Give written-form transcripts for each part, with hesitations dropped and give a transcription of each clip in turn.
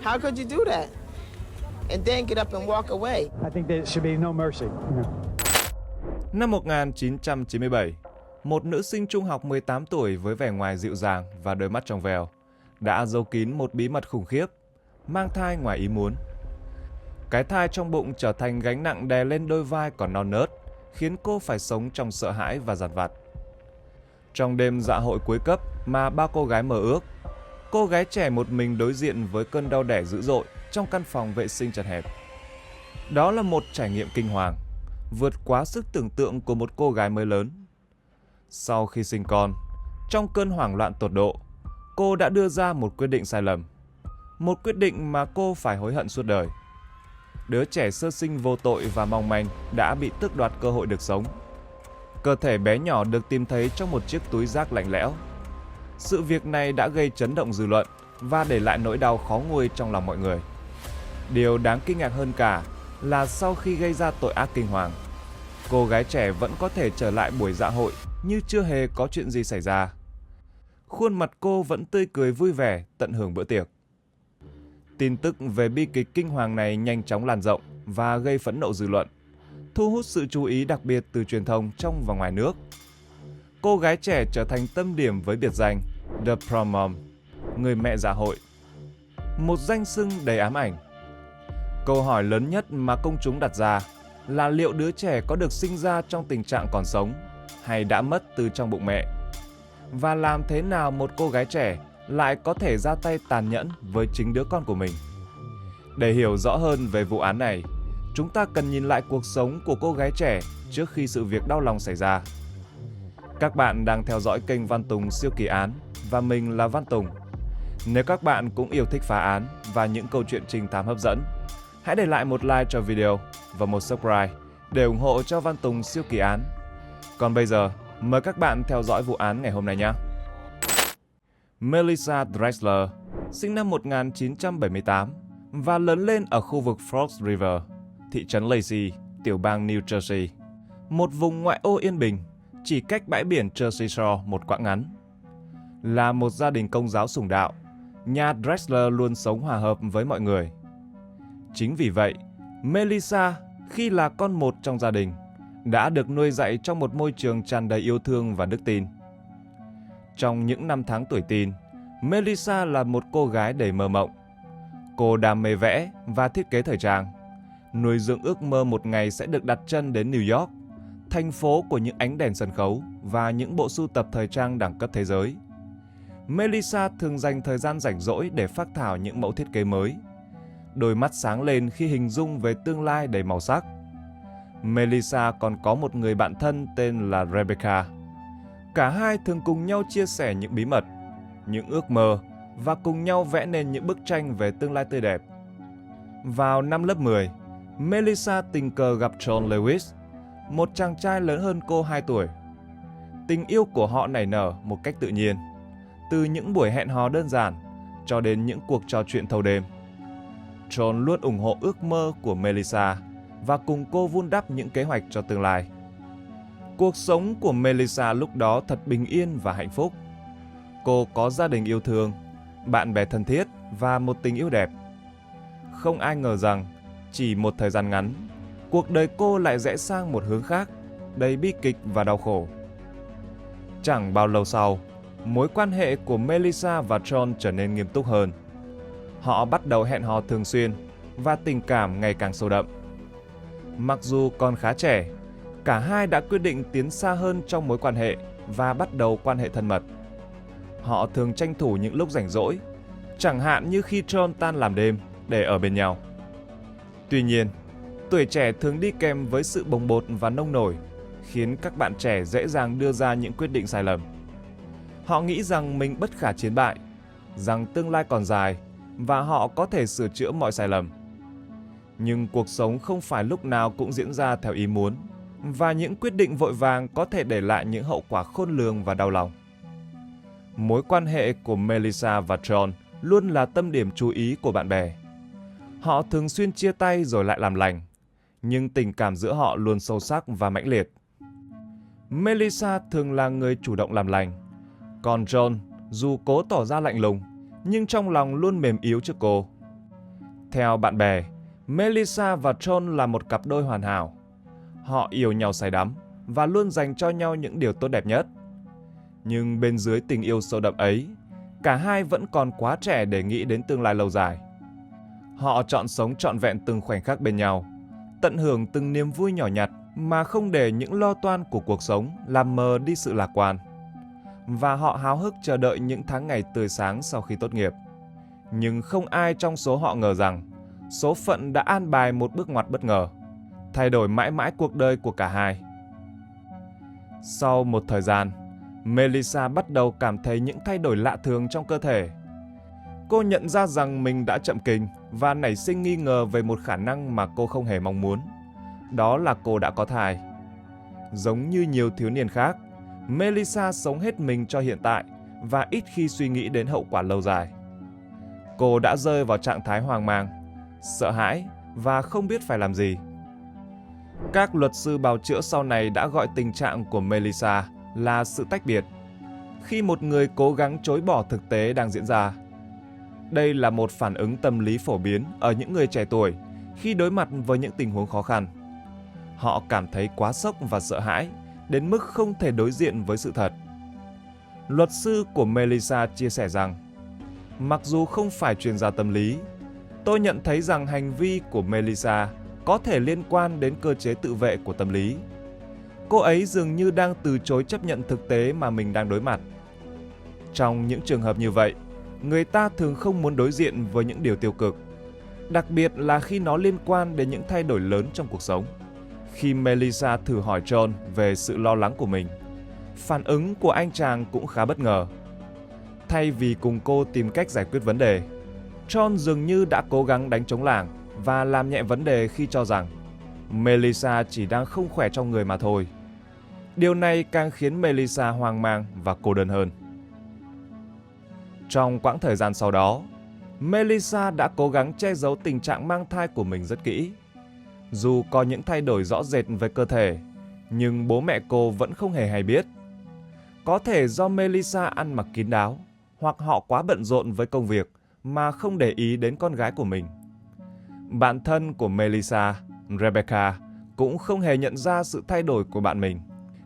How could you do that? And then get up and walk away. I think there should be no mercy. Năm 1997, một nữ sinh trung học 18 tuổi với vẻ ngoài dịu dàng và đôi mắt trong veo đã giấu kín một bí mật khủng khiếp, mang thai ngoài ý muốn. Cái thai trong bụng trở thành gánh nặng đè lên đôi vai còn non nớt, khiến cô phải sống trong sợ hãi và dằn vặt. Trong đêm dạ hội cuối cấp mà ba cô gái mơ ước, cô gái trẻ một mình đối diện với cơn đau đẻ dữ dội trong căn phòng vệ sinh chật hẹp. Đó là một trải nghiệm kinh hoàng, vượt quá sức tưởng tượng của một cô gái mới lớn. Sau khi sinh con, trong cơn hoảng loạn tột độ, cô đã đưa ra một quyết định sai lầm. Một quyết định mà cô phải hối hận suốt đời. Đứa trẻ sơ sinh vô tội và mong manh đã bị tước đoạt cơ hội được sống. Cơ thể bé nhỏ được tìm thấy trong một chiếc túi rác lạnh lẽo. Sự việc này đã gây chấn động dư luận và để lại nỗi đau khó nguôi trong lòng mọi người. Điều đáng kinh ngạc hơn cả là sau khi gây ra tội ác kinh hoàng, cô gái trẻ vẫn có thể trở lại buổi dạ hội như chưa hề có chuyện gì xảy ra. Khuôn mặt cô vẫn tươi cười vui vẻ tận hưởng bữa tiệc. Tin tức về bi kịch kinh hoàng này nhanh chóng lan rộng và gây phẫn nộ dư luận, thu hút sự chú ý đặc biệt từ truyền thông trong và ngoài nước. Cô gái trẻ trở thành tâm điểm với biệt danh The Prom Mom, người mẹ dạ hội. Một danh xưng đầy ám ảnh. Câu hỏi lớn nhất mà công chúng đặt ra là liệu đứa trẻ có được sinh ra trong tình trạng còn sống hay đã mất từ trong bụng mẹ? Và làm thế nào một cô gái trẻ lại có thể ra tay tàn nhẫn với chính đứa con của mình? Để hiểu rõ hơn về vụ án này, chúng ta cần nhìn lại cuộc sống của cô gái trẻ trước khi sự việc đau lòng xảy ra. Các bạn đang theo dõi kênh Văn Tùng Siêu Kỳ Án và mình là Văn Tùng. Nếu các bạn cũng yêu thích phá án và những câu chuyện trinh thám hấp dẫn, hãy để lại một like cho video và một subscribe để ủng hộ cho Văn Tùng Siêu Kỳ Án. Còn bây giờ, mời các bạn theo dõi vụ án ngày hôm nay nhé. Melissa Drexler, sinh năm 1978 và lớn lên ở khu vực Forks River, thị trấn Lacey, tiểu bang New Jersey, một vùng ngoại ô yên bình, chỉ cách bãi biển Jersey Shore một quãng ngắn. Là một gia đình công giáo sùng đạo, nhà Drexler luôn sống hòa hợp với mọi người. Chính vì vậy, Melissa, khi là con một trong gia đình, đã được nuôi dạy trong một môi trường tràn đầy yêu thương và đức tin. Trong những năm tháng tuổi teen, Melissa là một cô gái đầy mơ mộng. Cô đam mê vẽ và thiết kế thời trang, nuôi dưỡng ước mơ một ngày sẽ được đặt chân đến New York, thành phố của những ánh đèn sân khấu và những bộ sưu tập thời trang đẳng cấp thế giới. Melissa thường dành thời gian rảnh rỗi để phác thảo những mẫu thiết kế mới. Đôi mắt sáng lên khi hình dung về tương lai đầy màu sắc. Melissa còn có một người bạn thân tên là Rebecca. Cả hai thường cùng nhau chia sẻ những bí mật, những ước mơ và cùng nhau vẽ nên những bức tranh về tương lai tươi đẹp. Vào năm lớp 10, Melissa tình cờ gặp John Lewis, một chàng trai lớn hơn cô 2 tuổi. Tình yêu của họ nảy nở một cách tự nhiên, từ những buổi hẹn hò đơn giản cho đến những cuộc trò chuyện thâu đêm. John luôn ủng hộ ước mơ của Melissa và cùng cô vun đắp những kế hoạch cho tương lai. Cuộc sống của Melissa lúc đó thật bình yên và hạnh phúc. Cô có gia đình yêu thương, bạn bè thân thiết và một tình yêu đẹp. Không ai ngờ rằng, chỉ một thời gian ngắn, cuộc đời cô lại rẽ sang một hướng khác, đầy bi kịch và đau khổ. Chẳng bao lâu sau, mối quan hệ của Melissa và John trở nên nghiêm túc hơn. Họ bắt đầu hẹn hò thường xuyên và tình cảm ngày càng sâu đậm. Mặc dù còn khá trẻ, cả hai đã quyết định tiến xa hơn trong mối quan hệ và bắt đầu quan hệ thân mật. Họ thường tranh thủ những lúc rảnh rỗi, chẳng hạn như khi John tan làm đêm để ở bên nhau. Tuy nhiên, tuổi trẻ thường đi kèm với sự bồng bột và nông nổi, khiến các bạn trẻ dễ dàng đưa ra những quyết định sai lầm. Họ nghĩ rằng mình bất khả chiến bại, rằng tương lai còn dài và họ có thể sửa chữa mọi sai lầm. Nhưng cuộc sống không phải lúc nào cũng diễn ra theo ý muốn, và những quyết định vội vàng có thể để lại những hậu quả khôn lường và đau lòng. Mối quan hệ của Melissa và John luôn là tâm điểm chú ý của bạn bè. Họ thường xuyên chia tay rồi lại làm lành, nhưng tình cảm giữa họ luôn sâu sắc và mãnh liệt. Melissa thường là người chủ động làm lành, còn John dù cố tỏ ra lạnh lùng, nhưng trong lòng luôn mềm yếu trước cô. Theo bạn bè, Melissa và John là một cặp đôi hoàn hảo. Họ yêu nhau say đắm và luôn dành cho nhau những điều tốt đẹp nhất. Nhưng bên dưới tình yêu sâu đậm ấy, cả hai vẫn còn quá trẻ để nghĩ đến tương lai lâu dài. Họ chọn sống trọn vẹn từng khoảnh khắc bên nhau, tận hưởng từng niềm vui nhỏ nhặt mà không để những lo toan của cuộc sống làm mờ đi sự lạc quan. Và họ háo hức chờ đợi những tháng ngày tươi sáng sau khi tốt nghiệp. Nhưng không ai trong số họ ngờ rằng số phận đã an bài một bước ngoặt bất ngờ, thay đổi mãi mãi cuộc đời của cả hai. Sau một thời gian, Melissa bắt đầu cảm thấy những thay đổi lạ thường trong cơ thể. Cô nhận ra rằng mình đã chậm kinh và nảy sinh nghi ngờ về một khả năng mà cô không hề mong muốn. Đó là cô đã có thai. Giống như nhiều thiếu niên khác, Melissa sống hết mình cho hiện tại và ít khi suy nghĩ đến hậu quả lâu dài. Cô đã rơi vào trạng thái hoang mang, sợ hãi và không biết phải làm gì. Các luật sư bào chữa sau này đã gọi tình trạng của Melissa là sự tách biệt, khi một người cố gắng chối bỏ thực tế đang diễn ra. Đây là một phản ứng tâm lý phổ biến ở những người trẻ tuổi khi đối mặt với những tình huống khó khăn. Họ cảm thấy quá sốc và sợ hãi đến mức không thể đối diện với sự thật. Luật sư của Melissa chia sẻ rằng, mặc dù không phải chuyên gia tâm lý, tôi nhận thấy rằng hành vi của Melissa có thể liên quan đến cơ chế tự vệ của tâm lý. Cô ấy dường như đang từ chối chấp nhận thực tế mà mình đang đối mặt. Trong những trường hợp như vậy, người ta thường không muốn đối diện với những điều tiêu cực, đặc biệt là khi nó liên quan đến những thay đổi lớn trong cuộc sống. Khi Melissa thử hỏi John về sự lo lắng của mình, phản ứng của anh chàng cũng khá bất ngờ. Thay vì cùng cô tìm cách giải quyết vấn đề, John dường như đã cố gắng đánh trống lảng và làm nhẹ vấn đề khi cho rằng Melissa chỉ đang không khỏe trong người mà thôi. Điều này càng khiến Melissa hoang mang và cô đơn hơn. Trong quãng thời gian sau đó, Melissa đã cố gắng che giấu tình trạng mang thai của mình rất kỹ. Dù có những thay đổi rõ rệt về cơ thể, nhưng bố mẹ cô vẫn không hề hay biết. Có thể do Melissa ăn mặc kín đáo, hoặc họ quá bận rộn với công việc mà không để ý đến con gái của mình. Bạn thân của Melissa, Rebecca, cũng không hề nhận ra sự thay đổi của bạn mình.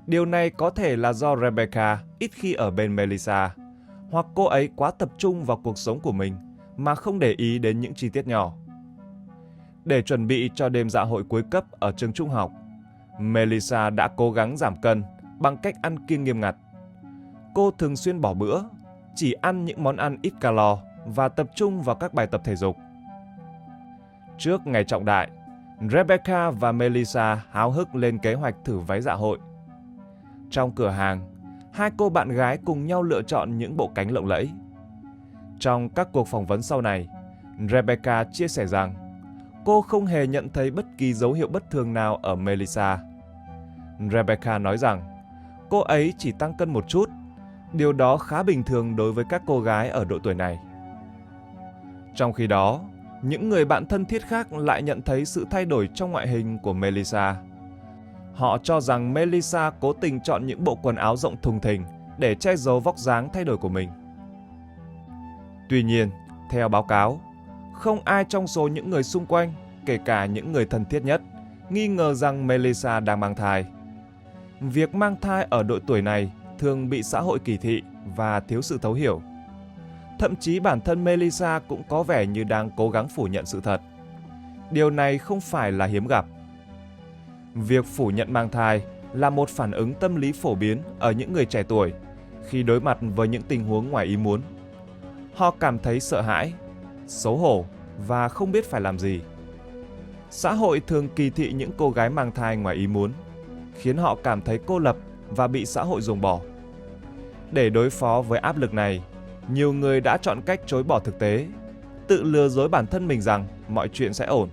Điều này có thể là do Rebecca ít khi ở bên Melissa, hoặc cô ấy quá tập trung vào cuộc sống của mình mà không để ý đến những chi tiết nhỏ. Để chuẩn bị cho đêm dạ hội cuối cấp ở trường trung học, Melissa đã cố gắng giảm cân bằng cách ăn kiêng nghiêm ngặt. Cô thường xuyên bỏ bữa, chỉ ăn những món ăn ít calo và tập trung vào các bài tập thể dục. Trước ngày trọng đại, Rebecca và Melissa háo hức lên kế hoạch thử váy dạ hội. Trong cửa hàng, hai cô bạn gái cùng nhau lựa chọn những bộ cánh lộng lẫy. Trong các cuộc phỏng vấn sau này, Rebecca chia sẻ rằng cô không hề nhận thấy bất kỳ dấu hiệu bất thường nào ở Melissa. Rebecca nói rằng cô ấy chỉ tăng cân một chút, điều đó khá bình thường đối với các cô gái ở độ tuổi này. Trong khi đó, những người bạn thân thiết khác lại nhận thấy sự thay đổi trong ngoại hình của Melissa. Họ cho rằng Melissa cố tình chọn những bộ quần áo rộng thùng thình để che giấu vóc dáng thay đổi của mình. Tuy nhiên, theo báo cáo, không ai trong số những người xung quanh, kể cả những người thân thiết nhất, nghi ngờ rằng Melissa đang mang thai. Việc mang thai ở độ tuổi này thường bị xã hội kỳ thị và thiếu sự thấu hiểu. Thậm chí bản thân Melissa cũng có vẻ như đang cố gắng phủ nhận sự thật. Điều này không phải là hiếm gặp. Việc phủ nhận mang thai là một phản ứng tâm lý phổ biến ở những người trẻ tuổi khi đối mặt với những tình huống ngoài ý muốn. Họ cảm thấy sợ hãi, xấu hổ và không biết phải làm gì. Xã hội thường kỳ thị những cô gái mang thai ngoài ý muốn, khiến họ cảm thấy cô lập và bị xã hội ruồng bỏ. Để đối phó với áp lực này, nhiều người đã chọn cách chối bỏ thực tế, tự lừa dối bản thân mình rằng mọi chuyện sẽ ổn.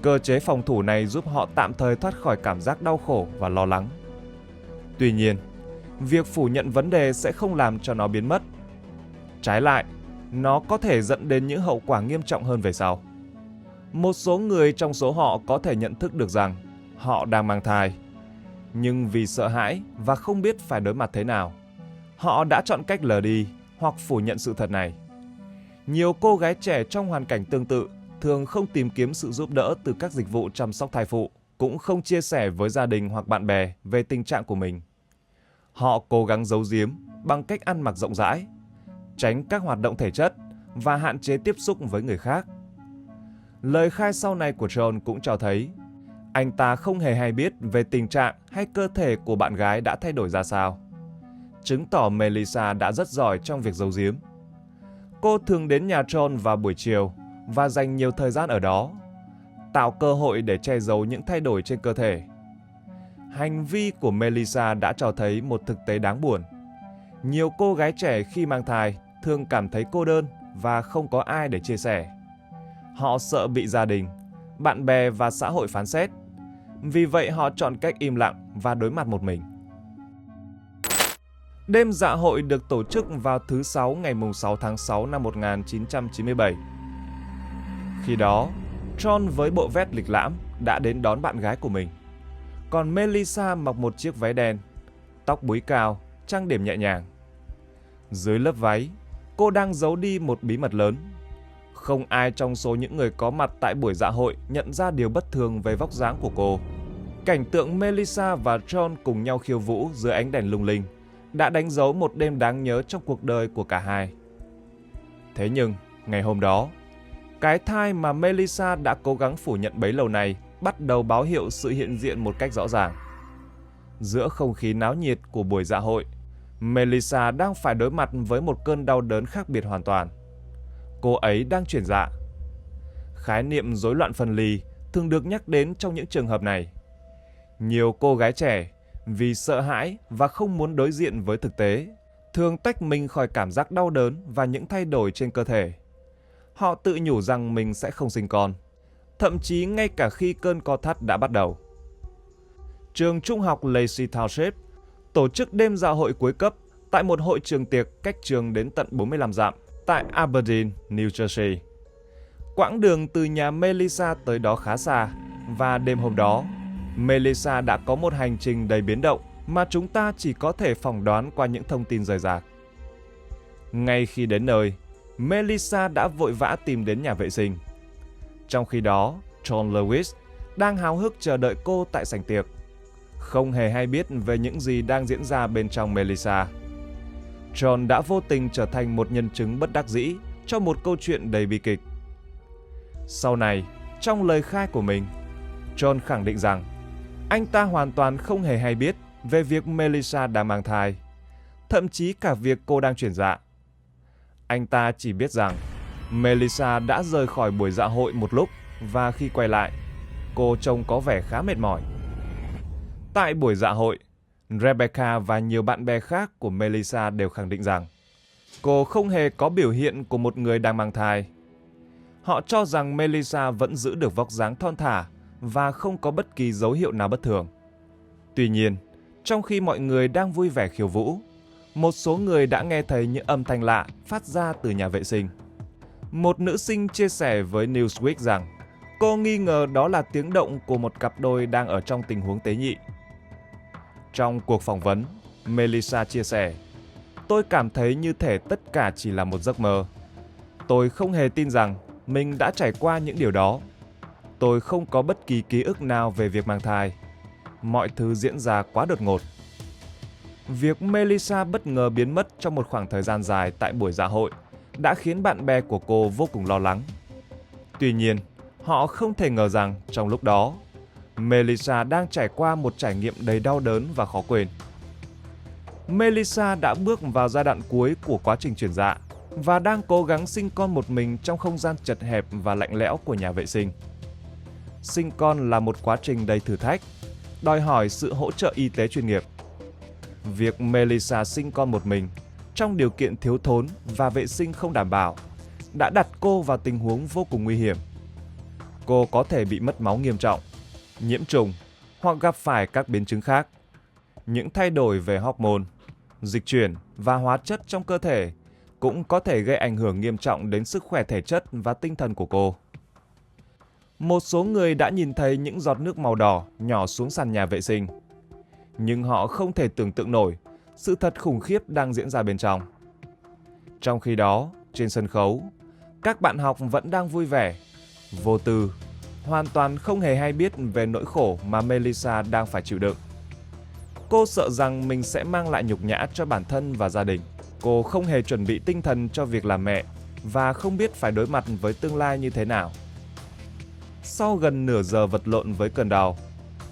Cơ chế phòng thủ này giúp họ tạm thời thoát khỏi cảm giác đau khổ và lo lắng. Tuy nhiên, việc phủ nhận vấn đề sẽ không làm cho nó biến mất. Trái lại, nó có thể dẫn đến những hậu quả nghiêm trọng hơn về sau. Một số người trong số họ có thể nhận thức được rằng họ đang mang thai, nhưng vì sợ hãi và không biết phải đối mặt thế nào, họ đã chọn cách lờ đi hoặc phủ nhận sự thật này. Nhiều cô gái trẻ trong hoàn cảnh tương tự thường không tìm kiếm sự giúp đỡ từ các dịch vụ chăm sóc thai phụ, cũng không chia sẻ với gia đình hoặc bạn bè về tình trạng của mình. Họ cố gắng giấu giếm bằng cách ăn mặc rộng rãi, tránh các hoạt động thể chất và hạn chế tiếp xúc với người khác. Lời khai sau này của John cũng cho thấy anh ta không hề hay biết về tình trạng hay cơ thể của bạn gái đã thay đổi ra sao, chứng tỏ Melissa đã rất giỏi trong việc giấu giếm. Cô thường đến nhà John vào buổi chiều và dành nhiều thời gian ở đó, tạo cơ hội để che giấu những thay đổi trên cơ thể. Hành vi của Melissa đã cho thấy một thực tế đáng buồn. Nhiều cô gái trẻ khi mang thai thường cảm thấy cô đơn và không có ai để chia sẻ. Họ sợ bị gia đình, bạn bè và xã hội phán xét. Vì vậy họ chọn cách im lặng và đối mặt một mình. Đêm dạ hội được tổ chức vào thứ Sáu ngày 6 tháng 6 năm 1997. Khi đó, John với bộ vest lịch lãm đã đến đón bạn gái của mình. Còn Melissa mặc một chiếc váy đen, tóc búi cao, trang điểm nhẹ nhàng. Dưới lớp váy, cô đang giấu đi một bí mật lớn. Không ai trong số những người có mặt tại buổi dạ hội nhận ra điều bất thường về vóc dáng của cô. Cảnh tượng Melissa và John cùng nhau khiêu vũ dưới ánh đèn lung linh đã đánh dấu một đêm đáng nhớ trong cuộc đời của cả hai. Thế nhưng, ngày hôm đó, cái thai mà Melissa đã cố gắng phủ nhận bấy lâu nay bắt đầu báo hiệu sự hiện diện một cách rõ ràng. Giữa không khí náo nhiệt của buổi dạ hội, Melissa đang phải đối mặt với một cơn đau đớn khác biệt hoàn toàn. Cô ấy đang chuyển dạ. Khái niệm rối loạn phân ly thường được nhắc đến trong những trường hợp này. Nhiều cô gái trẻ, vì sợ hãi và không muốn đối diện với thực tế, thường tách mình khỏi cảm giác đau đớn và những thay đổi trên cơ thể. Họ tự nhủ rằng mình sẽ không sinh con, thậm chí ngay cả khi cơn co thắt đã bắt đầu. Trường trung học Lacey Township tổ chức đêm dạ hội cuối cấp tại một hội trường tiệc cách trường đến tận 45 dặm tại Aberdeen, New Jersey. Quãng đường từ nhà Melissa tới đó khá xa, và đêm hôm đó, Melissa đã có một hành trình đầy biến động mà chúng ta chỉ có thể phỏng đoán qua những thông tin rời rạc. Ngay khi đến nơi, Melissa đã vội vã tìm đến nhà vệ sinh. Trong khi đó, John Lewis đang háo hức chờ đợi cô tại sảnh tiệc, không hề hay biết về những gì đang diễn ra bên trong Melissa. John đã vô tình trở thành một nhân chứng bất đắc dĩ cho một câu chuyện đầy bi kịch. Sau này, trong lời khai của mình, John khẳng định rằng anh ta hoàn toàn không hề hay biết về việc Melissa đang mang thai, thậm chí cả việc cô đang chuyển dạ. Anh ta chỉ biết rằng Melissa đã rời khỏi buổi dạ hội một lúc và khi quay lại, cô trông có vẻ khá mệt mỏi. Tại buổi dạ hội, Rebecca và nhiều bạn bè khác của Melissa đều khẳng định rằng cô không hề có biểu hiện của một người đang mang thai. Họ cho rằng Melissa vẫn giữ được vóc dáng thon thả và không có bất kỳ dấu hiệu nào bất thường. Tuy nhiên, trong khi mọi người đang vui vẻ khiêu vũ, một số người đã nghe thấy những âm thanh lạ phát ra từ nhà vệ sinh. Một nữ sinh chia sẻ với Newsweek rằng cô nghi ngờ đó là tiếng động của một cặp đôi đang ở trong tình huống tế nhị. Trong cuộc phỏng vấn, Melissa chia sẻ, "Tôi cảm thấy như thể tất cả chỉ là một giấc mơ. Tôi không hề tin rằng mình đã trải qua những điều đó. Tôi không có bất kỳ ký ức nào về việc mang thai. Mọi thứ diễn ra quá đột ngột." Việc Melissa bất ngờ biến mất trong một khoảng thời gian dài tại buổi dạ hội đã khiến bạn bè của cô vô cùng lo lắng. Tuy nhiên, họ không thể ngờ rằng trong lúc đó, Melissa đang trải qua một trải nghiệm đầy đau đớn và khó quên. Melissa đã bước vào giai đoạn cuối của quá trình chuyển dạ và đang cố gắng sinh con một mình trong không gian chật hẹp và lạnh lẽo của nhà vệ sinh. Sinh con là một quá trình đầy thử thách, đòi hỏi sự hỗ trợ y tế chuyên nghiệp. Việc Melissa sinh con một mình trong điều kiện thiếu thốn và vệ sinh không đảm bảo đã đặt cô vào tình huống vô cùng nguy hiểm. Cô có thể bị mất máu nghiêm trọng, nhiễm trùng hoặc gặp phải các biến chứng khác. Những thay đổi về hormone, dịch chuyển và hóa chất trong cơ thể cũng có thể gây ảnh hưởng nghiêm trọng đến sức khỏe thể chất và tinh thần của cô. Một số người đã nhìn thấy những giọt nước màu đỏ nhỏ xuống sàn nhà vệ sinh, nhưng họ không thể tưởng tượng nổi sự thật khủng khiếp đang diễn ra bên trong. Trong khi đó, trên sân khấu, các bạn học vẫn đang vui vẻ, vô tư, hoàn toàn không hề hay biết về nỗi khổ mà Melissa đang phải chịu đựng. Cô sợ rằng mình sẽ mang lại nhục nhã cho bản thân và gia đình. Cô không hề chuẩn bị tinh thần cho việc làm mẹ và không biết phải đối mặt với tương lai như thế nào. Sau gần nửa giờ vật lộn với cơn đau,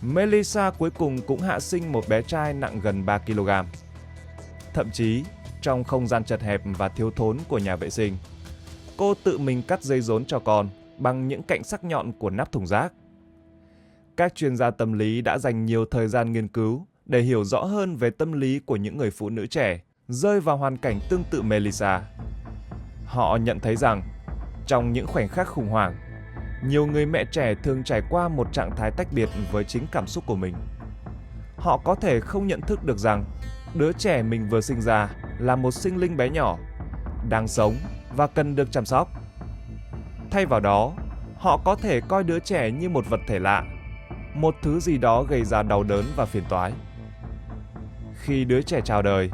Melissa cuối cùng cũng hạ sinh một bé trai nặng gần 3 kg. Thậm chí, trong không gian chật hẹp và thiếu thốn của nhà vệ sinh, cô tự mình cắt dây rốn cho con bằng những cạnh sắc nhọn của nắp thùng rác. Các chuyên gia tâm lý đã dành nhiều thời gian nghiên cứu để hiểu rõ hơn về tâm lý của những người phụ nữ trẻ rơi vào hoàn cảnh tương tự Melissa. Họ nhận thấy rằng, trong những khoảnh khắc khủng hoảng, nhiều người mẹ trẻ thường trải qua một trạng thái tách biệt với chính cảm xúc của mình. Họ có thể không nhận thức được rằng đứa trẻ mình vừa sinh ra là một sinh linh bé nhỏ, đang sống và cần được chăm sóc. Thay vào đó, họ có thể coi đứa trẻ như một vật thể lạ, một thứ gì đó gây ra đau đớn và phiền toái. Khi đứa trẻ chào đời,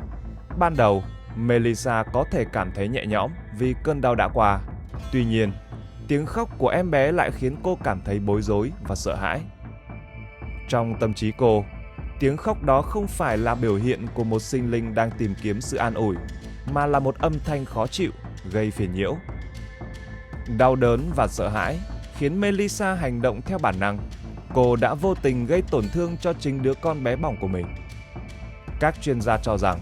ban đầu Melissa có thể cảm thấy nhẹ nhõm vì cơn đau đã qua. Tuy nhiên, tiếng khóc của em bé lại khiến cô cảm thấy bối rối và sợ hãi. Trong tâm trí cô, tiếng khóc đó không phải là biểu hiện của một sinh linh đang tìm kiếm sự an ủi, mà là một âm thanh khó chịu, gây phiền nhiễu. Đau đớn và sợ hãi khiến Melissa hành động theo bản năng. Cô đã vô tình gây tổn thương cho chính đứa con bé bỏng của mình. Các chuyên gia cho rằng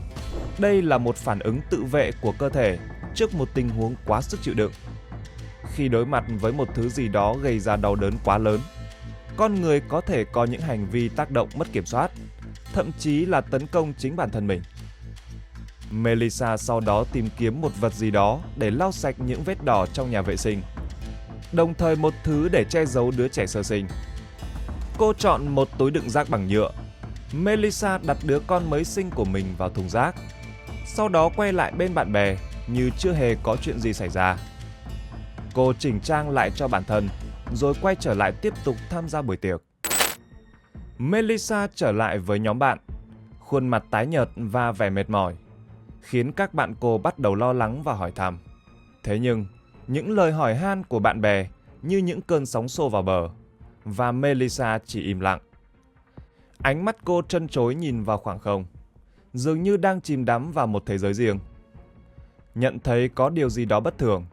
đây là một phản ứng tự vệ của cơ thể trước một tình huống quá sức chịu đựng. Khi đối mặt với một thứ gì đó gây ra đau đớn quá lớn, con người có thể có những hành vi tác động mất kiểm soát, thậm chí là tấn công chính bản thân mình. Melissa sau đó tìm kiếm một vật gì đó để lau sạch những vết đỏ trong nhà vệ sinh, đồng thời một thứ để che giấu đứa trẻ sơ sinh. Cô chọn một túi đựng rác bằng nhựa. Melissa đặt đứa con mới sinh của mình vào thùng rác, sau đó quay lại bên bạn bè như chưa hề có chuyện gì xảy ra. Cô chỉnh trang lại cho bản thân, rồi quay trở lại tiếp tục tham gia buổi tiệc. Melissa trở lại với nhóm bạn, khuôn mặt tái nhợt và vẻ mệt mỏi, khiến các bạn cô bắt đầu lo lắng và hỏi thăm. Thế nhưng, những lời hỏi han của bạn bè như những cơn sóng xô vào bờ, và Melissa chỉ im lặng. Ánh mắt cô trân trối nhìn vào khoảng không, dường như đang chìm đắm vào một thế giới riêng. Nhận thấy có điều gì đó bất thường,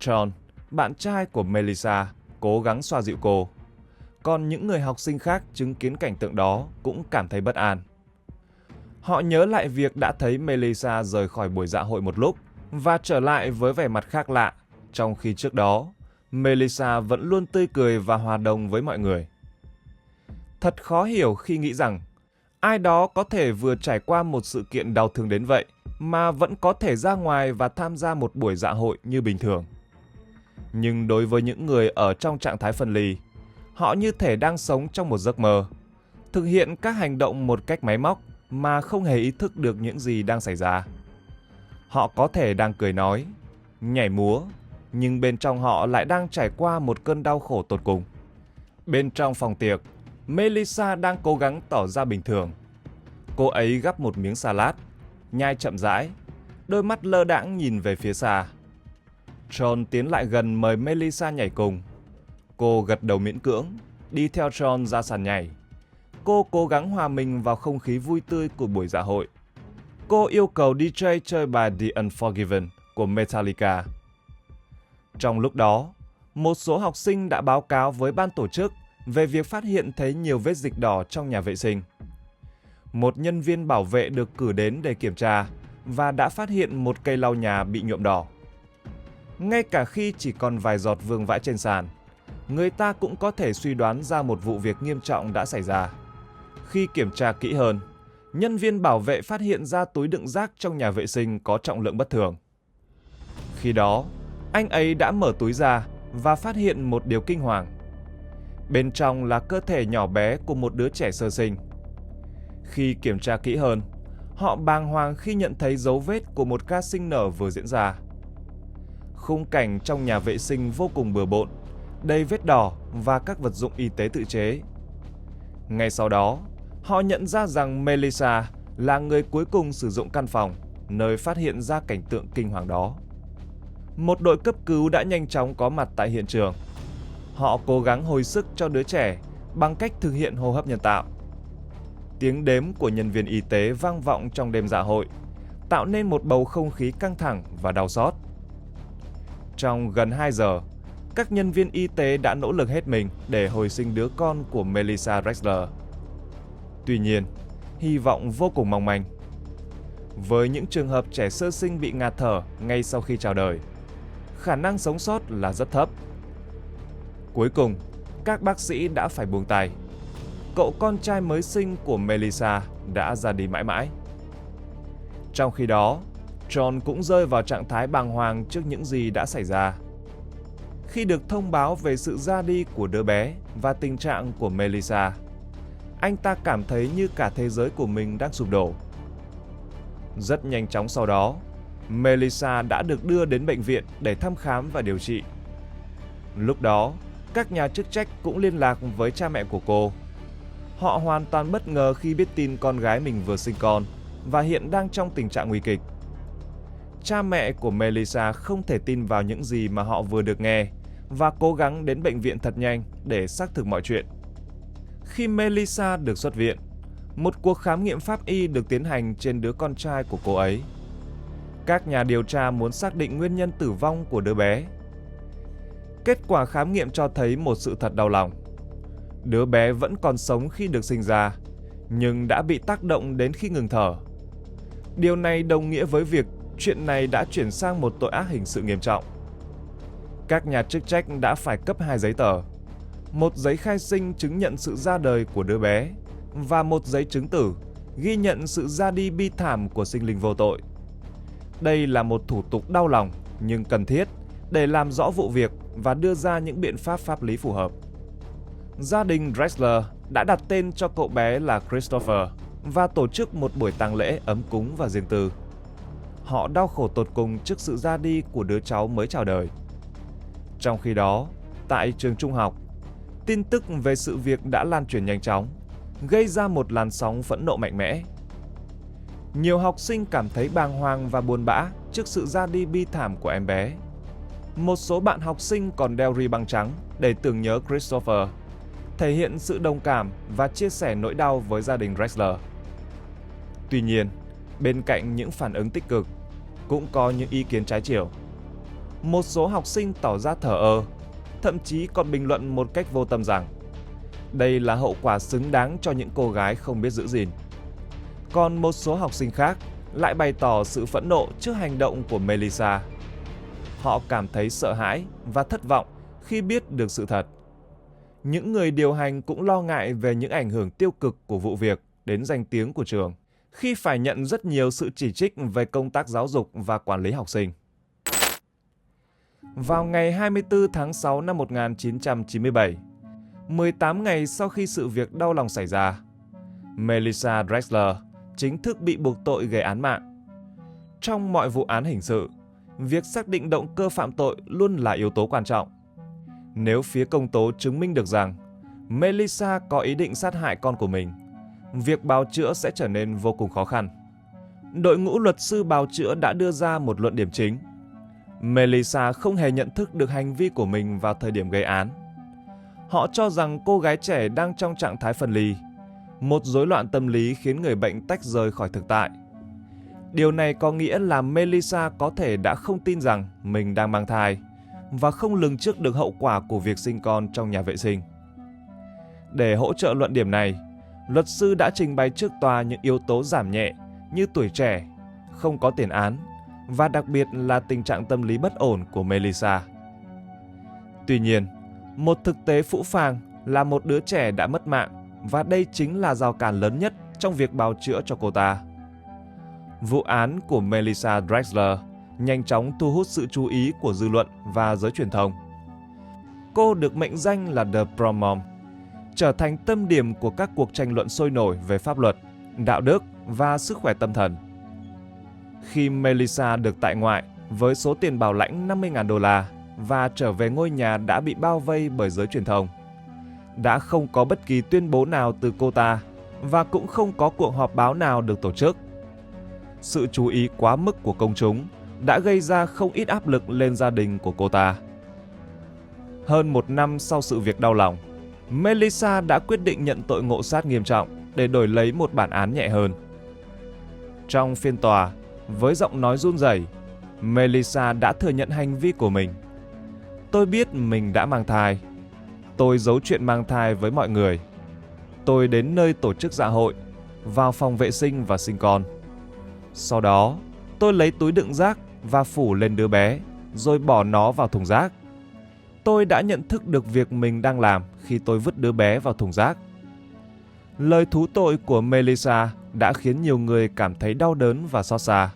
John, bạn trai của Melissa, cố gắng xoa dịu cô. Còn những người học sinh khác chứng kiến cảnh tượng đó cũng cảm thấy bất an. Họ nhớ lại việc đã thấy Melissa rời khỏi buổi dạ hội một lúc và trở lại với vẻ mặt khác lạ, trong khi trước đó, Melissa vẫn luôn tươi cười và hòa đồng với mọi người. Thật khó hiểu khi nghĩ rằng ai đó có thể vừa trải qua một sự kiện đau thương đến vậy mà vẫn có thể ra ngoài và tham gia một buổi dạ hội như bình thường. Nhưng đối với những người ở trong trạng thái phân ly, họ như thể đang sống trong một giấc mơ, thực hiện các hành động một cách máy móc mà không hề ý thức được những gì đang xảy ra. Họ có thể đang cười nói, nhảy múa, nhưng bên trong họ lại đang trải qua một cơn đau khổ tột cùng. Bên trong phòng tiệc, Melissa đang cố gắng tỏ ra bình thường. Cô ấy gắp một miếng salad, nhai chậm rãi, đôi mắt lơ đãng nhìn về phía xa. John tiến lại gần mời Melissa nhảy cùng. Cô gật đầu miễn cưỡng, đi theo John ra sàn nhảy. Cô cố gắng hòa mình vào không khí vui tươi của buổi dạ hội. Cô yêu cầu DJ chơi bài The Unforgiven của Metallica. Trong lúc đó, một số học sinh đã báo cáo với ban tổ chức về việc phát hiện thấy nhiều vết dịch đỏ trong nhà vệ sinh. Một nhân viên bảo vệ được cử đến để kiểm tra và đã phát hiện một cây lau nhà bị nhuộm đỏ. Ngay cả khi chỉ còn vài giọt vương vãi trên sàn, người ta cũng có thể suy đoán ra một vụ việc nghiêm trọng đã xảy ra. Khi kiểm tra kỹ hơn, nhân viên bảo vệ phát hiện ra túi đựng rác trong nhà vệ sinh có trọng lượng bất thường. Khi đó, anh ấy đã mở túi ra và phát hiện một điều kinh hoàng. Bên trong là cơ thể nhỏ bé của một đứa trẻ sơ sinh. Khi kiểm tra kỹ hơn, họ bàng hoàng khi nhận thấy dấu vết của một ca sinh nở vừa diễn ra. Khung cảnh trong nhà vệ sinh vô cùng bừa bộn, đầy vết đỏ và các vật dụng y tế tự chế. Ngay sau đó, họ nhận ra rằng Melissa là người cuối cùng sử dụng căn phòng, nơi phát hiện ra cảnh tượng kinh hoàng đó. Một đội cấp cứu đã nhanh chóng có mặt tại hiện trường. Họ cố gắng hồi sức cho đứa trẻ bằng cách thực hiện hô hấp nhân tạo. Tiếng đếm của nhân viên y tế vang vọng trong đêm dạ hội, tạo nên một bầu không khí căng thẳng và đau xót. Trong gần 2 giờ, các nhân viên y tế đã nỗ lực hết mình để hồi sinh đứa con của Melissa Drexler. Tuy nhiên, hy vọng vô cùng mong manh. Với những trường hợp trẻ sơ sinh bị ngạt thở ngay sau khi chào đời, khả năng sống sót là rất thấp. Cuối cùng, các bác sĩ đã phải buông tay. Cậu con trai mới sinh của Melissa đã ra đi mãi mãi. Trong khi đó, John cũng rơi vào trạng thái bàng hoàng trước những gì đã xảy ra. Khi được thông báo về sự ra đi của đứa bé và tình trạng của Melissa, anh ta cảm thấy như cả thế giới của mình đang sụp đổ. Rất nhanh chóng sau đó, Melissa đã được đưa đến bệnh viện để thăm khám và điều trị. Lúc đó, các nhà chức trách cũng liên lạc với cha mẹ của cô. Họ hoàn toàn bất ngờ khi biết tin con gái mình vừa sinh con và hiện đang trong tình trạng nguy kịch. Cha mẹ của Melissa không thể tin vào những gì mà họ vừa được nghe và cố gắng đến bệnh viện thật nhanh để xác thực mọi chuyện. Khi Melissa được xuất viện, một cuộc khám nghiệm pháp y được tiến hành trên đứa con trai của cô ấy. Các nhà điều tra muốn xác định nguyên nhân tử vong của đứa bé. Kết quả khám nghiệm cho thấy một sự thật đau lòng. Đứa bé vẫn còn sống khi được sinh ra, nhưng đã bị tác động đến khi ngừng thở. Điều này đồng nghĩa với việc chuyện này đã chuyển sang một tội ác hình sự nghiêm trọng. Các nhà chức trách đã phải cấp 2 giấy tờ, một giấy khai sinh chứng nhận sự ra đời của đứa bé và một giấy chứng tử ghi nhận sự ra đi bi thảm của sinh linh vô tội. Đây là một thủ tục đau lòng nhưng cần thiết để làm rõ vụ việc và đưa ra những biện pháp pháp lý phù hợp. Gia đình Drexler đã đặt tên cho cậu bé là Christopher và tổ chức một buổi tang lễ ấm cúng và riêng tư. Họ đau khổ tột cùng trước sự ra đi của đứa cháu mới chào đời. Trong khi đó, tại trường trung học, tin tức về sự việc đã lan truyền nhanh chóng, gây ra một làn sóng phẫn nộ mạnh mẽ. Nhiều học sinh cảm thấy bàng hoàng và buồn bã trước sự ra đi bi thảm của em bé. Một số bạn học sinh còn đeo ri băng trắng để tưởng nhớ Christopher, thể hiện sự đồng cảm và chia sẻ nỗi đau với gia đình Drexler. Tuy nhiên, bên cạnh những phản ứng tích cực, cũng có những ý kiến trái chiều. Một số học sinh tỏ ra thờ ơ, thậm chí còn bình luận một cách vô tâm rằng đây là hậu quả xứng đáng cho những cô gái không biết giữ gìn. Còn một số học sinh khác lại bày tỏ sự phẫn nộ trước hành động của Melissa. Họ cảm thấy sợ hãi và thất vọng khi biết được sự thật. Những người điều hành cũng lo ngại về những ảnh hưởng tiêu cực của vụ việc đến danh tiếng của trường, khi phải nhận rất nhiều sự chỉ trích về công tác giáo dục và quản lý học sinh. Vào ngày 24 tháng 6 năm 1997, 18 ngày sau khi sự việc đau lòng xảy ra, Melissa Drexler chính thức bị buộc tội gây án mạng. Trong mọi vụ án hình sự, việc xác định động cơ phạm tội luôn là yếu tố quan trọng. Nếu phía công tố chứng minh được rằng Melissa có ý định sát hại con của mình, việc bào chữa sẽ trở nên vô cùng khó khăn. Đội ngũ luật sư bào chữa đã đưa ra một luận điểm chính. Melissa không hề nhận thức được hành vi của mình vào thời điểm gây án. Họ cho rằng cô gái trẻ đang trong trạng thái phân ly, một rối loạn tâm lý khiến người bệnh tách rời khỏi thực tại. Điều này có nghĩa là Melissa có thể đã không tin rằng mình đang mang thai và không lường trước được hậu quả của việc sinh con trong nhà vệ sinh. Để hỗ trợ luận điểm này, luật sư đã trình bày trước tòa những yếu tố giảm nhẹ như tuổi trẻ, không có tiền án và đặc biệt là tình trạng tâm lý bất ổn của Melissa. Tuy nhiên, một thực tế phũ phàng là một đứa trẻ đã mất mạng và đây chính là rào cản lớn nhất trong việc bào chữa cho cô ta. Vụ án của Melissa Drexler nhanh chóng thu hút sự chú ý của dư luận và giới truyền thông. Cô được mệnh danh là The Prom Mom, trở thành tâm điểm của các cuộc tranh luận sôi nổi về pháp luật, đạo đức và sức khỏe tâm thần. Khi Melissa được tại ngoại với số tiền bảo lãnh $50.000 và trở về ngôi nhà đã bị bao vây bởi giới truyền thông, đã không có bất kỳ tuyên bố nào từ cô ta và cũng không có cuộc họp báo nào được tổ chức. Sự chú ý quá mức của công chúng đã gây ra không ít áp lực lên gia đình của cô ta. Hơn 1 năm sau sự việc đau lòng, Melissa đã quyết định nhận tội ngộ sát nghiêm trọng để đổi lấy một bản án nhẹ hơn. Trong phiên tòa, với giọng nói run rẩy, Melissa đã thừa nhận hành vi của mình. Tôi biết mình đã mang thai. Tôi giấu chuyện mang thai với mọi người. Tôi đến nơi tổ chức dạ hội, vào phòng vệ sinh và sinh con. Sau đó, tôi lấy túi đựng rác và phủ lên đứa bé, rồi bỏ nó vào thùng rác. Tôi đã nhận thức được việc mình đang làm khi tôi vứt đứa bé vào thùng rác. Lời thú tội của Melissa đã khiến nhiều người cảm thấy đau đớn và xót xa.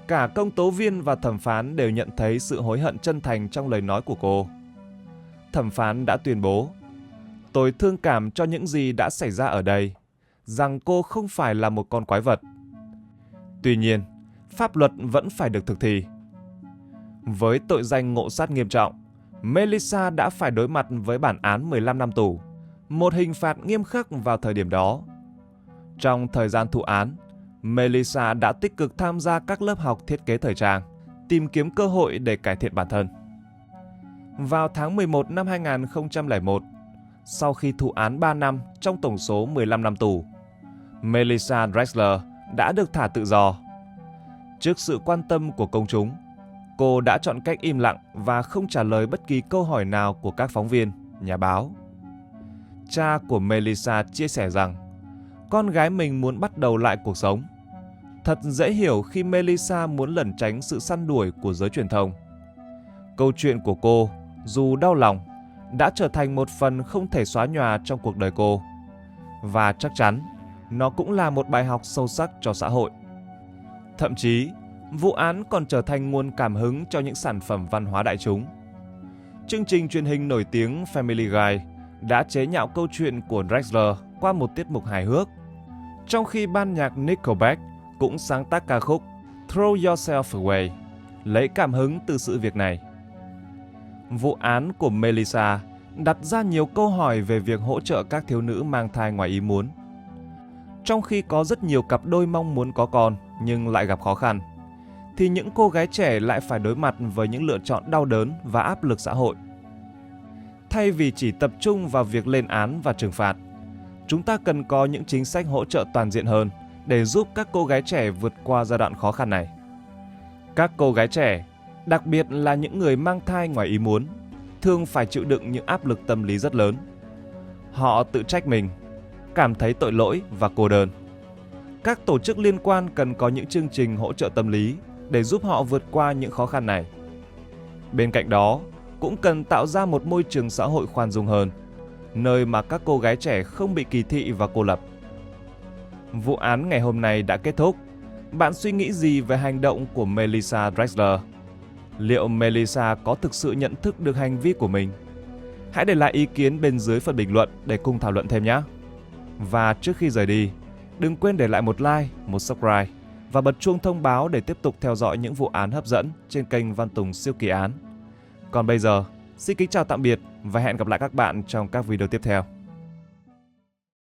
Cả công tố viên và thẩm phán đều nhận thấy sự hối hận chân thành trong lời nói của cô. Thẩm phán đã tuyên bố, tôi thương cảm cho những gì đã xảy ra ở đây, rằng cô không phải là một con quái vật. Tuy nhiên, pháp luật vẫn phải được thực thi. Với tội danh ngộ sát nghiêm trọng, Melissa đã phải đối mặt với bản án 15 năm tù, một hình phạt nghiêm khắc vào thời điểm đó. Trong thời gian thụ án, Melissa đã tích cực tham gia các lớp học thiết kế thời trang, tìm kiếm cơ hội để cải thiện bản thân. Vào tháng 11 năm 2001, sau khi thụ án 3 năm trong tổng số 15 năm tù, Melissa Drexler đã được thả tự do. Trước sự quan tâm của công chúng, cô đã chọn cách im lặng và không trả lời bất kỳ câu hỏi nào của các phóng viên, nhà báo. Cha của Melissa chia sẻ rằng, con gái mình muốn bắt đầu lại cuộc sống. Thật dễ hiểu khi Melissa muốn lẩn tránh sự săn đuổi của giới truyền thông. Câu chuyện của cô, dù đau lòng, đã trở thành một phần không thể xóa nhòa trong cuộc đời cô. Và chắc chắn, nó cũng là một bài học sâu sắc cho xã hội. Thậm chí, vụ án còn trở thành nguồn cảm hứng cho những sản phẩm văn hóa đại chúng. Chương trình truyền hình nổi tiếng Family Guy đã chế nhạo câu chuyện của Drexler qua một tiết mục hài hước, trong khi ban nhạc Nickelback cũng sáng tác ca khúc Throw Yourself Away, lấy cảm hứng từ sự việc này. Vụ án của Melissa đặt ra nhiều câu hỏi về việc hỗ trợ các thiếu nữ mang thai ngoài ý muốn. Trong khi có rất nhiều cặp đôi mong muốn có con nhưng lại gặp khó khăn, thì những cô gái trẻ lại phải đối mặt với những lựa chọn đau đớn và áp lực xã hội. Thay vì chỉ tập trung vào việc lên án và trừng phạt, chúng ta cần có những chính sách hỗ trợ toàn diện hơn để giúp các cô gái trẻ vượt qua giai đoạn khó khăn này. Các cô gái trẻ, đặc biệt là những người mang thai ngoài ý muốn, thường phải chịu đựng những áp lực tâm lý rất lớn. Họ tự trách mình, cảm thấy tội lỗi và cô đơn. Các tổ chức liên quan cần có những chương trình hỗ trợ tâm lý để giúp họ vượt qua những khó khăn này. Bên cạnh đó, cũng cần tạo ra một môi trường xã hội khoan dung hơn, nơi mà các cô gái trẻ không bị kỳ thị và cô lập. Vụ án ngày hôm nay đã kết thúc. Bạn suy nghĩ gì về hành động của Melissa Drexler? Liệu Melissa có thực sự nhận thức được hành vi của mình? Hãy để lại ý kiến bên dưới phần bình luận để cùng thảo luận thêm nhé. Và trước khi rời đi, đừng quên để lại một like, một subscribe và bật chuông thông báo để tiếp tục theo dõi những vụ án hấp dẫn trên kênh Văn Tùng Siêu Kỳ Án. Còn bây giờ, xin kính chào tạm biệt và hẹn gặp lại các bạn trong các video tiếp theo.